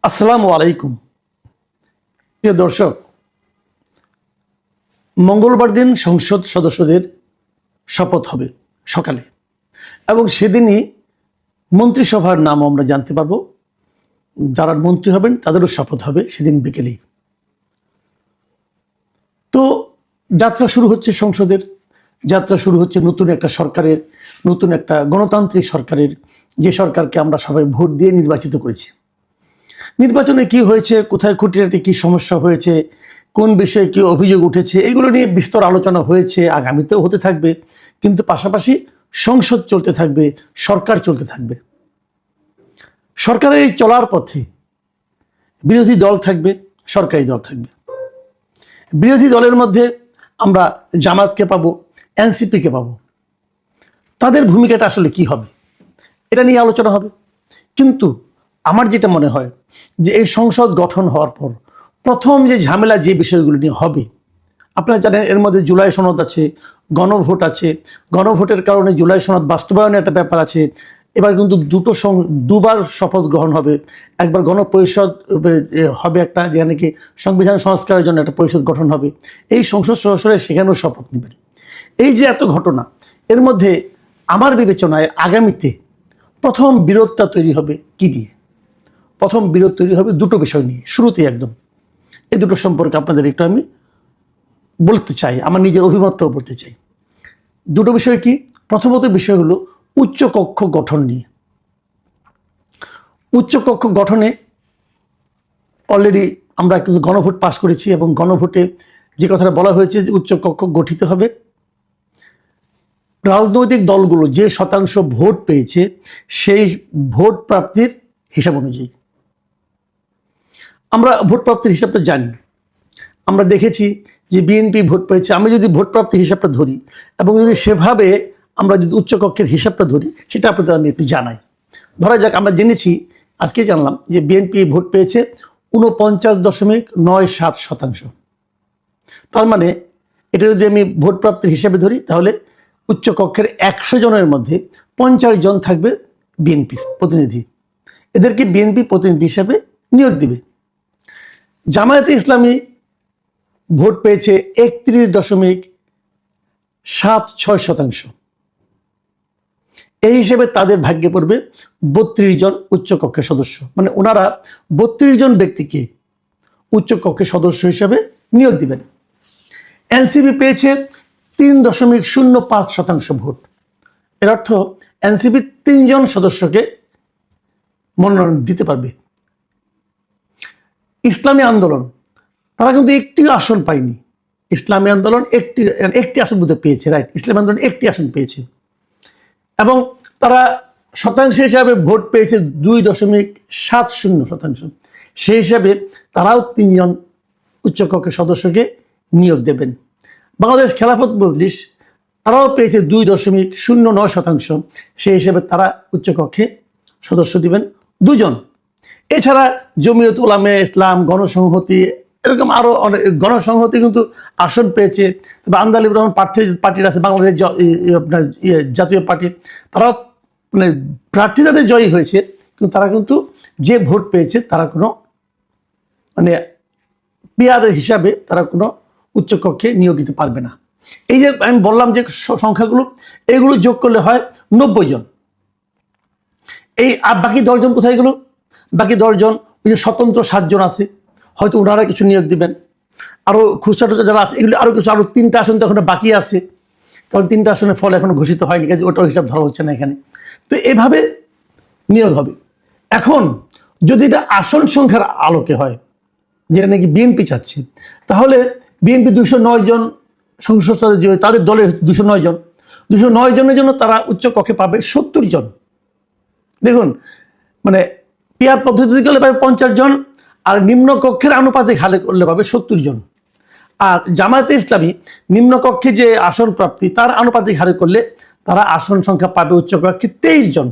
আসসালামু আলাইকুম প্রিয় দর্শক, মঙ্গলবার দিন সংসদ সদস্যদের শপথ হবে সকালে এবং সেদিনই মন্ত্রিসভার নাম আমরা জানতে পারবো। যারা মন্ত্রী হবেন তাদেরও শপথ হবে সেদিন বিকেলেই। তো যাত্রা শুরু হচ্ছে, সংসদের যাত্রা শুরু হচ্ছে নতুন একটা সরকারের, নতুন একটা গণতান্ত্রিক সরকারের, যে সরকারকে আমরা সবাই ভোট দিয়ে নির্বাচিত করেছি। নির্বাচনে কি হয়েছে, কোথায় খুঁটিনাটি কি সমস্যা হয়েছে, কোন বিষয়ে কি অভিযোগ উঠেছে, এগুলো নিয়ে বিস্তর আলোচনা হয়েছে, আগামীতেও হতে থাকবে। কিন্তু পাশাপাশি সংসদ চলতে থাকবে, সরকার চলতে থাকবে। সরকারের এই চলার পথে বিরোধী দল থাকবে, সরকারি দল থাকবে। বিরোধী দলের মধ্যে আমরা জামাতকে পাবো, এনসিপিকে পাবো। তাদের ভূমিকাটা আসলে কি হবে এটা নিয়ে আলোচনা হবে। কিন্তু আমার যেটা মনে হয় যে এই সংসদ গঠন হওয়ার পর প্রথম যে ঝামেলা, যে বিষয়গুলো নিয়ে হবে, আপনারা জানেন এর মধ্যে জুলাই সনদ আছে, গণভোট আছে। গণভোটের কারণে জুলাই সনদ বাস্তবায়নের একটা ব্যাপার আছে। এবার কিন্তু দুবার শপথ গ্রহণ হবে। একবার গণপরিষদ হবে একটা, যেখানে কি সংবিধান সংস্কারের জন্য একটা পরিষদ গঠন হবে। এই সংসদ সদস্যরা সেখানেও শপথ নেবেন। এই যে এত ঘটনা, এর মধ্যে আমার বিবেচনায় আগামীতে প্রথম বিরোধটা তৈরি হবে কি নিয়ে? প্রথম বিরোধ তৈরি হবে দুটো বিষয় নিয়ে, শুরুতেই একদম। এই দুটো সম্পর্কে আপনাদের একটু আমি বলতে চাই, আমার নিজের অভিমতটাও বলতে চাই। দুটো বিষয় কি? প্রথমত বিষয় হলো উচ্চকক্ষ গঠন নিয়ে। উচ্চকক্ষ গঠনে অলরেডি আমরা কিন্তু গণভোট পাস করেছি এবং গণভোটে যে কথাটা বলা হয়েছে যে উচ্চকক্ষ গঠিত হবে রাজনৈতিক দলগুলো যে শতাংশ ভোট পেয়েছে সেই ভোট প্রাপ্তির হিসাব অনুযায়ী। আমরা ভোট প্রাপ্তির হিসাবটা জানি, আমরা দেখেছি যে বিএনপি ভোট পেয়েছে। আমি যদি ভোট প্রাপ্তির হিসাবটা ধরি এবং যদি সেভাবে আমরা যদি উচ্চকক্ষের হিসাবটা ধরি, সেটা আপনাদের আমি একটু জানাই। ধরা যাক, আমরা জেনেছি, আজকে জানলাম যে বিএনপি ভোট পেয়েছে 49.97%। তার মানে এটা যদি আমি ভোট প্রাপ্তির হিসাবে ধরি, তাহলে উচ্চকক্ষের 100 জনের মধ্যে 50 জন থাকবে বিএনপির প্রতিনিধি। এদেরকে বিএনপি প্রতিনিধি হিসাবে নিয়োগ দিবে। জামায়াতে ইসলামী ভোট পেয়েছে 31.76%। এই হিসেবে তাদের ভাগ্যে পড়বে 32 জন উচ্চকক্ষের সদস্য। মানে ওনারা 32 জন ব্যক্তিকে উচ্চকক্ষের সদস্য হিসেবে নিয়োগ দিবেন। এনসিপি পেয়েছে 3.05% ভোট। এর অর্থ এনসিপি 3 জন সদস্যকে মনোনয়ন দিতে পারবে। ইসলামী আন্দোলন, তারা কিন্তু একটি আসন পায়নি। ইসলামী আন্দোলন একটি আসন বোধহয় পেয়েছে, রাইট? ইসলামী আন্দোলন একটি আসন পেয়েছে এবং তারা শতাংশ হিসাবে ভোট পেয়েছে 2.70%। সেই হিসাবে তারাও 3 জন উচ্চকক্ষের সদস্যকে নিয়োগ দেবেন। বাংলাদেশ খেলাফত মজলিস, তারাও পেয়েছে 2.09%। সেই হিসাবে তারা উচ্চকক্ষে সদস্য দিবেন 2 জন। এছাড়া জমিয়ত উলামায়ে ইসলাম, গণসংহতি, এরকম আরও অনেক গণসংহতি কিন্তু আসন পেয়েছে। তবে আন্দালিব রহমান পার্টির আছে, বাংলাদেশ আপনার জাতীয় পার্টি, তারাও মানে প্রার্থী তাদের জয়ী হয়েছে, কিন্তু তারা কিন্তু যে ভোট পেয়েছে তারা কোনো মানে পিআর হিসাবে তারা কোনো উচ্চকক্ষে নিয়োগ দিতে পারবে না। এই যে আমি বললাম যে সংখ্যাগুলো, এগুলো যোগ করলে হয় 90 জন। এই বাকি 10 জন কোথায় গেল? বাকি 10 জন ওই যে স্বতন্ত্র 7 জন আছে, হয়তো ওনারা কিছু নিয়োগ দিবেন। আরও খুচরা টুচরা যারা আছে, এগুলো আরও কিছু, আরও 3টা আসন তো এখনো বাকি আছে, কারণ 3টা আসনের ফল এখনো ঘোষিত হয়নি, কাজে ওটাও হিসাব ধরা হচ্ছে না এখানে। তো এভাবে নিয়োগ হবে। এখন যদি এটা আসন সংখ্যার আলোকে হয়, যেটা নাকি বিএনপি চাচ্ছে, তাহলে বিএনপি 209 জন সংসদ সদস্য, তাদের দলের 209 জন, 209 জনের জন্য তারা উচ্চকক্ষে পাবে 70 জন। দেখুন, মানে পিআর পদ্ধতি করলে পাবে 50 জন, আর নিম্নকক্ষের আনুপাতিক হারে করলে পাবে 70 জন। আর জামায়াতে ইসলামী নিম্নকক্ষে যে আসন প্রাপ্তি তার আনুপাতিক হারে করলে তারা আসন সংখ্যা পাবে উচ্চকক্ষে 23 জন।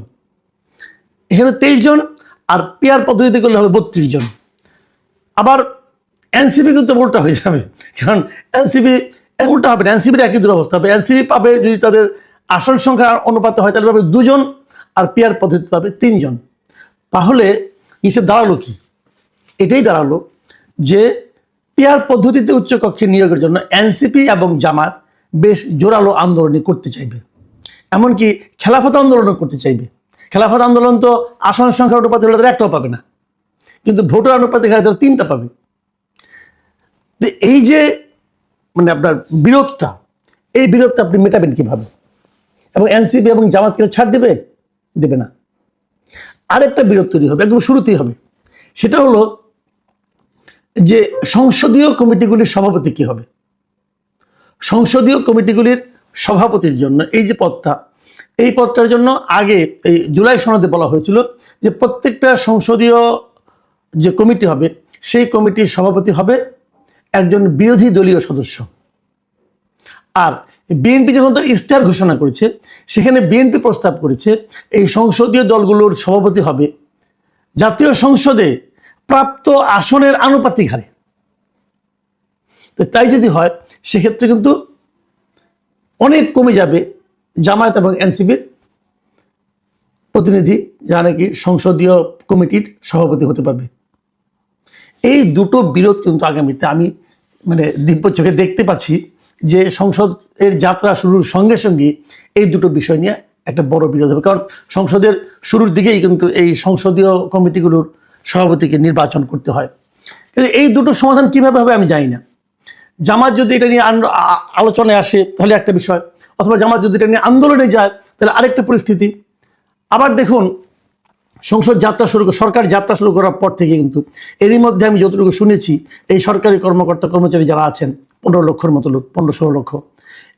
এখানে 23 জন, আর পিআর পদ্ধতিতে করলে হবে 32 জন। আবার এনসিপি কিন্তু উল্টা হয়ে যাবে, কারণ এনসিপি উল্টা হবে না, এনসিপির একই দুরবস্থা হবে। এনসিপি পাবে, যদি তাদের আসন সংখ্যা অনুপাতে হয়, তাহলে পাবে 2 জন, আর পিআর পদ্ধতি পাবে 3 জন। তাহলে হিসেব দাঁড়ালো কি? এটাই দাঁড়ালো যে পেয়ার পদ্ধতিতে উচ্চকক্ষে নিয়োগের জন্য এনসিপি এবং জামাত বেশ জোরালো আন্দোলনই করতে চাইবে, এমনকি খেলাফত আন্দোলনও করতে চাইবে। খেলাফত আন্দোলন তো আসন সংখ্যার অনুপাতে হলে তারা একটাও পাবে না, কিন্তু ভোটার অনুপাতে গেলে তারা 3টা পাবে। এই যে মানে আপনার বিরোধটা, এই বিরোধটা আপনি মেটাবেন কিভাবে? এবং এনসিপি এবং জামাতকে ছাড় দেবে না। আরেকটা বিরোধ তৈরি হবে, একদম শুরুতেই হবে। সেটা হলো যে সংসদীয় কমিটিগুলির সভাপতি কি হবে। সংসদীয় কমিটিগুলির সভাপতির জন্য এই যে পদটা, এই পদটার জন্য আগে এই জুলাই সনদে বলা হয়েছিল যে প্রত্যেকটা সংসদীয় যে কমিটি হবে সেই কমিটির সভাপতি হবে একজন বিরোধী দলীয় সদস্য। আর বিএনপি যখন তার ইশতেহার ঘোষণা করেছে, সেখানে বিএনপি প্রস্তাব করেছে এই সংসদীয় দলগুলোর সভাপতি হবে জাতীয় সংসদে প্রাপ্ত আসনের আনুপাতিক হারে। তাই যদি হয় সেক্ষেত্রে কিন্তু অনেক কমে যাবে জামায়াত এবং এনসিপির প্রতিনিধি, যারা নাকি সংসদীয় কমিটির সভাপতি হতে পারবে। এই দুটো বিরোধ কিন্তু আগামীতে আমি মানে দিব্য চোখে দেখতে পাচ্ছি যে সংসদের যাত্রা শুরুর সঙ্গে সঙ্গে এই দুটো বিষয় নিয়ে একটা বড় বিরোধ হবে। কারণ সংসদের শুরুর দিকেই কিন্তু এই সংসদীয় কমিটিগুলোর সভাপতিকে নির্বাচন করতে হয়। কিন্তু এই দুটো সমাধান কিভাবে হবে আমি জানি না। জামাত যদি এটা নিয়ে আলোচনায় আসে তাহলে একটা বিষয়, অথবা জামাত যদি এটা নিয়ে আন্দোলনে যায় তাহলে আরেকটা পরিস্থিতি। আবার দেখুন, সংসদ যাত্রা সরকার যাত্রা শুরু করার পর থেকে কিন্তু এরই মধ্যে আমি যতটুকু শুনেছি এই সরকারি কর্মকর্তা কর্মচারী যারা আছেন 15 লক্ষের মতো লোক, 15-16 লক্ষ,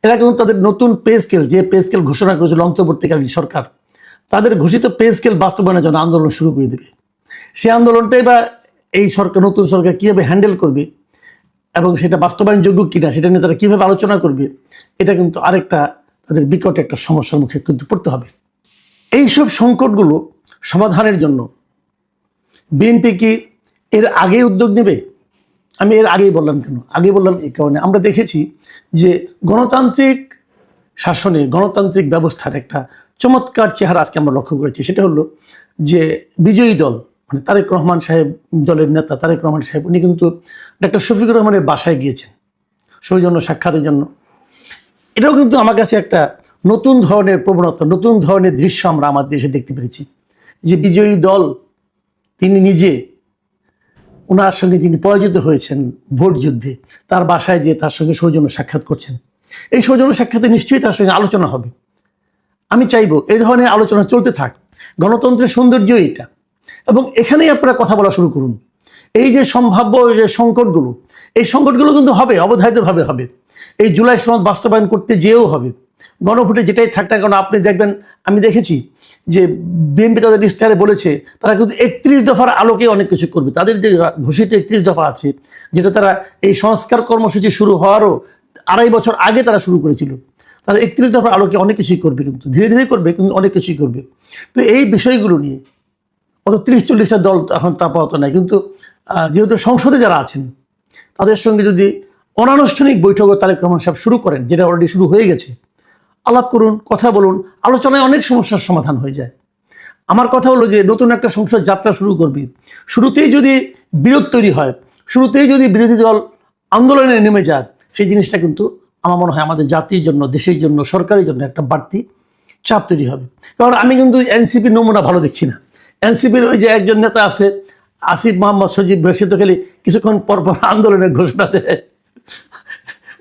এরা কিন্তু তাদের নতুন পে স্কেল, যে পে স্কেল ঘোষণা করেছিল অন্তর্বর্তীকালীন সরকার, তাদের ঘোষিত পে স্কেল বাস্তবায়নের জন্য আন্দোলন শুরু করে দেবে। সেই আন্দোলনটাই বা এই সরকার, নতুন সরকার কীভাবে হ্যান্ডেল করবে এবং সেটা বাস্তবায়নযোগ্য কিনা সেটা নিয়ে তারা কীভাবে আলোচনা করবে, এটা কিন্তু আরেকটা তাদের বিকট একটা সমস্যার মুখে কিন্তু পড়তে হবে। এইসব সংকটগুলো সমাধানের জন্য বিএনপি কি এর আগে উদ্যোগ নেবে? আমি এর আগেই বললাম কেন, আগে বললাম এই কারণে আমরা দেখেছি যে গণতান্ত্রিক শাসনে, গণতান্ত্রিক ব্যবস্থার একটা চমৎকার চেহারা আজকে আমরা লক্ষ্য করেছি। সেটা হলো যে বিজয়ী দল মানে তারেক রহমান সাহেব, দলের নেতা তারেক রহমান সাহেব, উনি কিন্তু ডক্টর শফিকুর রহমানের বাসায় গিয়েছেন সৌজন্য সাক্ষাতের জন্য। এটাও কিন্তু আমার কাছে একটা নতুন ধরনের প্রবণতা, নতুন ধরনের দৃশ্য আমরা আমাদের দেশে দেখতে পেরেছি যে বিজয়ী দল তিনি নিজে, ওনার সঙ্গে যিনি পরাজিত হয়েছেন ভোট যুদ্ধে, তার বাসায় যেয়ে তার সঙ্গে সৌজন্য সাক্ষাৎ করছেন। এই সৌজন্য সাক্ষাতে নিশ্চয়ই তার সঙ্গে আলোচনা হবে। আমি চাইবো এই ধরনের আলোচনা চলতে থাক। গণতন্ত্রের সৌন্দর্য এটা, এবং এখানেই আপনারা কথা বলা শুরু করুন। এই যে সম্ভাব্য যে সংকটগুলো, এই সংকটগুলো কিন্তু হবে, অবধারিতভাবে হবে। এই জুলাই সনদ বাস্তবায়ন করতে যেও হবে, গণভোটে যেটাই থাক না কেন। আপনি দেখবেন, আমি দেখেছি যে বিএনপি তাদের ইশতেহারে বলেছে তারা কিন্তু 31 দফার আলোকে অনেক কিছু করবে। তাদের যে ঘোষিত 31 দফা আছে, যেটা তারা এই সংস্কার কর্মসূচি শুরু হওয়ারও 2.5 বছর আগে তারা শুরু করেছিল, তারা 31 দফার আলোকে অনেক কিছুই করবে, কিন্তু ধীরে ধীরে করবে, কিন্তু অনেক কিছুই করবে। তো এই বিষয়গুলো নিয়ে অত 30-40টা দল এখন তাপাহত নাই, কিন্তু যেহেতু সংসদে যারা আছেন তাদের সঙ্গে যদি অনানুষ্ঠানিক বৈঠকও তারেক রহমান সাহেব শুরু করেন, যেটা অলরেডি শুরু হয়ে গেছে, আলাপ করুন, কথা বলুন, আলোচনায় অনেক সমস্যার সমাধান হয়ে যায়। আমার কথা হলো যে নতুন একটা সংসদ যাত্রা শুরু করবি, শুরুতেই যদি বিরোধ তৈরি হয়, শুরুতেই যদি বিরোধী দল আন্দোলনে নেমে যায়, সেই জিনিসটা কিন্তু আমার মনে হয় আমাদের জাতির জন্য, দেশের জন্য, সরকারের জন্য একটা বাড়তি চাপ তৈরি হবে। কারণ আমি কিন্তু এনসিপির নমুনা ভালো দেখছি না। এনসিপির ওই যে একজন নেতা আছে আসিফ মোহাম্মদ সজীব, সে তো খালি কিছুক্ষণ পর পর আন্দোলনের ঘোষণা দেয়।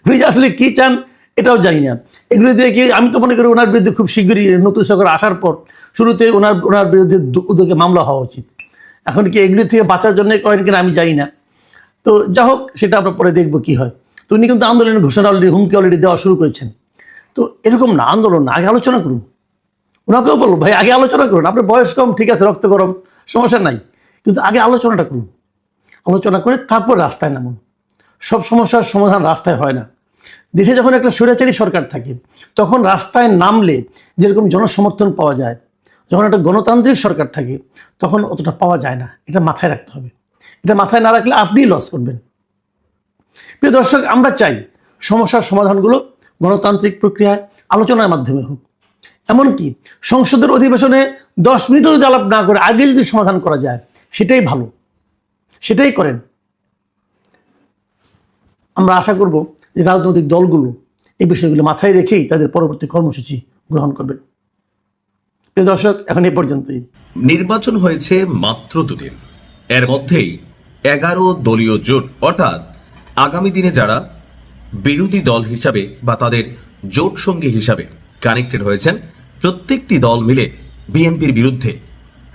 উনি আসলে কী চান এটাও জানি না। এগুলো দিয়ে কি, আমি তো মনে করি ওনার বিরুদ্ধে খুব শীঘ্রই নতুন সরকার আসার পর শুরুতে ওনার বিরুদ্ধে উদ্যোগে মামলা হওয়া উচিত। এখন কি এগুলি থেকে বাঁচার জন্য করেন কিনা আমি জানি না। তো যা হোক, সেটা আমরা পরে দেখবো কি হয়। তো উনি কিন্তু আন্দোলনের ঘোষণা অলরেডি, হুমকি অলরেডি দেওয়া শুরু করেছেন। তো এরকম না, আন্দোলন না, আগে আলোচনা করুন। ওনাকেও বলবো, ভাই আগে আলোচনা করুন, আপনার বয়স কম, ঠিক আছে, রক্ত গরম, সমস্যা নাই, কিন্তু আগে আলোচনাটা করুন। আলোচনা করে তারপর রাস্তায় নামুন। সব সমস্যার সমাধান রাস্তায় হয় না। দেশে যখন একটা স্বৈরাচারী সরকার থাকে, তখন রাস্তায় নামলে যেরকম জনসমর্থন পাওয়া যায়, যখন একটা গণতান্ত্রিক সরকার থাকে তখন অতটা পাওয়া যায় না। এটা মাথায় রাখতে হবে। এটা মাথায় না রাখলে আপনিই লস করবেন। প্রিয় দর্শক, আমরা চাই সমস্যার সমাধানগুলো গণতান্ত্রিক প্রক্রিয়ায় আলোচনার মাধ্যমে হোক। এমনকি সংসদের অধিবেশনে 10 মিনিটও যদি আলাপ না করে আগে যদি সমাধান করা যায়, সেটাই ভালো। সেটাই করেন। আমরা আশা করব যে রাজনৈতিক দলগুলো এই বিষয়গুলো মাথায় রেখেই তাদের পরবর্তী কর্মসূচি গ্রহণ করবেন। প্রিয় দর্শক, এখন এই পর্যন্তই। নির্বাচন হয়েছে মাত্র 2 দিন, এর মধ্যেই 11 দলীয় জোট, অর্থাৎ আগামী দিনে যারা বিরোধী দল হিসাবে বা তাদের জোট সঙ্গী হিসাবে কানেক্টেড হয়েছেন, প্রত্যেকটি দল মিলে বিএনপির বিরুদ্ধে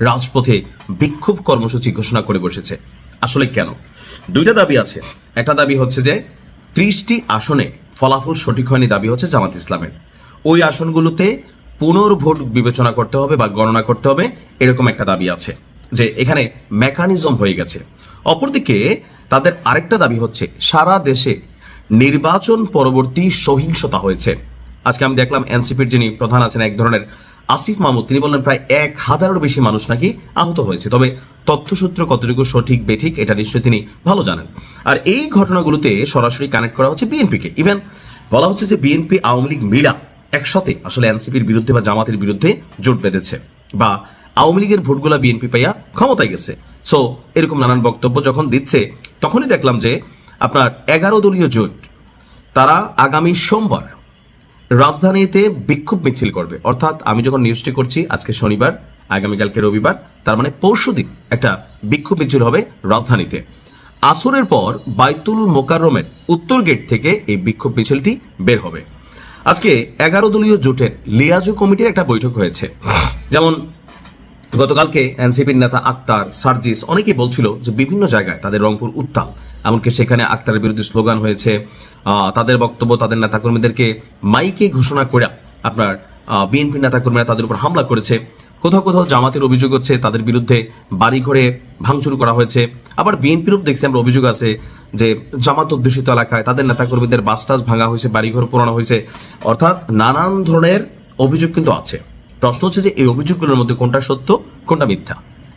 রাজপথে বিক্ষোভ কর্মসূচি ঘোষণা করে বসেছে। আসলে কেন? 2টা দাবি আছে। একটা দাবি হচ্ছে যে 30টি আসনে ফলাফল সঠিক হয়নি, দাবি হচ্ছে জামাত ইসলামের। ওই আসনগুলোতে পুনর্ভোট বিবেচনা করতে হবে বা গণনা করতে হবে, এরকম একটা দাবি আছে, যে এখানে মেকানিজম হয়ে গেছে। অপরদিকে তাদের আরেকটা দাবি হচ্ছে সারা দেশে নির্বাচন পরবর্তী সহিংসতা হয়েছে। আজকে আমি দেখলাম এনসিপির যিনি প্রধান আছেন এক ধরনের আসিফ মাহমুদ, তিনি বললেন প্রায় 1000-এরও বেশি মানুষ নাকি আহত হয়েছে। তবে তথ্যসূত্র কতটুকু সঠিক বেঠিক এটা নিশ্চয়ই তিনি ভালো জানেন। আর এই ঘটনাগুলোতে সরাসরি কানেক্ট করা হচ্ছে বিএনপিকে। ইভেন বলা হচ্ছে যে বিএনপি আওয়ামী লীগ মিলা একসাথে আসলে এনসিপির বিরুদ্ধে বা জামাতের বিরুদ্ধে জোট বেঁধেছে, বা আওয়ামী লীগের ভোটগুলা বিএনপি পাইয়া ক্ষমতায় গেছে। সো এরকম নানান বক্তব্য যখন দিচ্ছে, তখনই দেখলাম যে আপনার 11 দলীয় জোট তারা আগামী সোমবার রাজধানীতে বিক্ষোভ মিছিল করবে। অর্থাৎ আমি যখন নিউজটি করছি আজকে শনিবার, আগামীকালকে রবিবার, তার মানে পরশুদিন একটা বিক্ষোভ মিছিল হবে রাজধানীতে। আসরের পর বাইতুল মোকাররমের উত্তর গেট থেকে এই বিক্ষোভ মিছিলটি বের হবে। আজকে 11 দলীয় জোটের লিয়াজু কমিটির একটা বৈঠক হয়েছে। যেমন গতকালকে এনসিপির নেতা আক্তার, সার্জিস অনেকেই বলছিল যে বিভিন্ন জায়গায় তাদের রংপুর উত্তাল, এমনকি সেখানে আক্তারের বিরুদ্ধে স্লোগান হয়েছে। তাদের বক্তব্য, তাদের নেতাকর্মীদেরকে মাইকে ঘোষণা করে আপনার বিএনপির নেতাকর্মীরা তাদের উপর হামলা করেছে। কোথাও কোথাও জামাতের অভিযোগ হচ্ছে তাদের বিরুদ্ধে বাড়িঘরে ভাঙচুর করা হয়েছে। আবার বিএনপিরও দেখছি আমরা অভিযোগ আছে যে জামাত অধ্যুষিত এলাকায় তাদের নেতাকর্মীদের বাস টাস ভাঙা হয়েছে, বাড়িঘর পোড়ানো হয়েছে। অর্থাৎ নানান ধরনের অভিযোগ কিন্তু আছে। প্রশ্ন হচ্ছে যে এই অভিযোগগুলোর মধ্যে কোনটা সত্য, কোনটা মিথ্যা।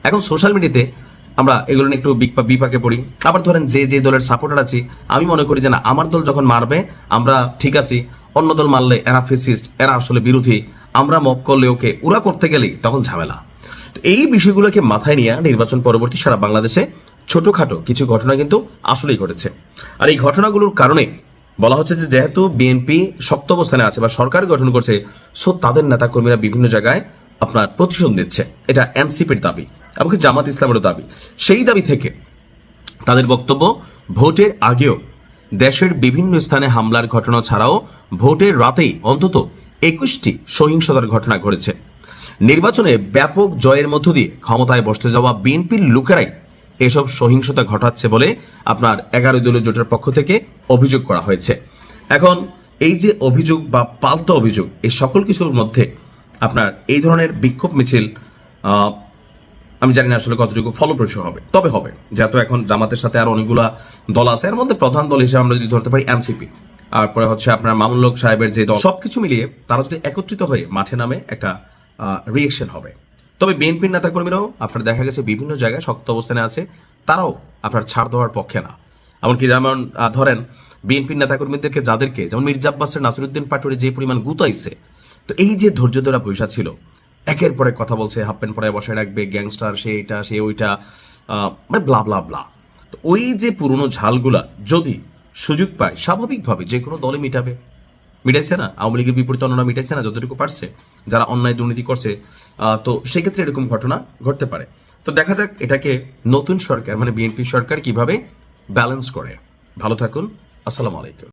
এখন সোশ্যাল মিডিয়াতে আমরা এগুলো নিয়ে একটু বিপাকে পড়ি। আবার ধরেন যে দলের সাপোর্টার আছি, আমি মনে করি যে না, আমার দল যখন মারবে আমরা ঠিক আছি, অন্য দল মারলে এরা ফেসিস্ট, এরা আসলে বিরোধী, আমরা মব করলে ওকে, ওরা করতে গেলেই তখন ঝামেলা। তো এই বিষয়গুলোকে মাথায় নিয়ে নির্বাচন পরবর্তী সারা বাংলাদেশে ছোটখাটো কিছু ঘটনা কিন্তু আসলেই ঘটেছে। আর এই ঘটনাগুলোর কারণে বলা হচ্ছে যে যেহেতু বিএনপি শক্ত অবস্থানে আছে বা সরকার গঠন করছে, সো তাদের নেতাকর্মীরা বিভিন্ন জায়গায় আপনার প্রতিশোধ নিচ্ছে। এটা এনসিপির দাবি, এমনকি জামাত ইসলামেরও দাবি। সেই দাবি থেকে তাদের বক্তব্য, ভোটের আগেও দেশের বিভিন্ন স্থানে হামলার ঘটনা ছাড়াও ভোটের রাতেই অন্তত 21টি সহিংসতার ঘটনা ঘটেছে। নির্বাচনে ব্যাপক জয়ের মধ্য দিয়ে ক্ষমতায় বসতে যাওয়া বিএনপির লোকেরাই এসব সহিংসতা ঘটাচ্ছে বলে আপনার 11 দলীয় জোটের পক্ষ থেকে অভিযোগ করা হয়েছে। এখন এই যে অভিযোগ বা পাল্টা অভিযোগ, এই সকল কিছুর মধ্যে আপনার এই ধরনের বিক্ষোভ মিছিল আমি জানি না আসলে কতটুকু ফলপ্রসূ হবে, তবে হবে। যেহেতু এখন জামাতের সাথে আর অনেকগুলা দল আছে, এর মধ্যে প্রধান দল হিসেবে আমরা যদি ধরতে পারি এনসিপি, তারপরে হচ্ছে আপনার মামুনুল হক সাহেবের যে দল, সবকিছু মিলিয়ে তারা যদি একত্রিত হয়ে মাঠে নামে একটা রিয়েকশন হবে। তবে বিএনপির নেতাকর্মীরাও আপনার দেখা গেছে বিভিন্ন জায়গায় শক্ত অবস্থানে আছে, তারাও আপনার ছাড় দেওয়ার পক্ষে না। এমনকি যেমন ধরেন বিএনপির নেতাকর্মীদেরকে যাদেরকে, যেমন মির্জা আব্বাসের নাসিরুদ্দিন পাটোয়ারি যে পরিমাণ গুতাইছে, তো এই যে ধৈর্য ধরা পয়সা ছিল, একের পরে কথা বলছে, হাফ প্যান্ট পরে বসে রাখবে, গ্যাংস্টার, সে এটা সে ওইটা, মানে ব্লা ব্লা ব্লা। তো ওই যে পুরনো ঝালগুলা যদি সুযোগ পায়, স্বাভাবিকভাবে যে কোনো দলে মিটাইছে না, আওয়ামী লীগের বিপরীতে অন্যরা মিটাইছে না যতটুকু পারছে, যারা অন্যায় দুর্নীতি করছে। তো সেক্ষেত্রে এরকম ঘটনা ঘটতে পারে। তো দেখা যাক এটাকে নতুন সরকার মানে বিএনপি সরকার কিভাবে ব্যালেন্স করে। ভালো থাকুন, আসসালামু আলাইকুম।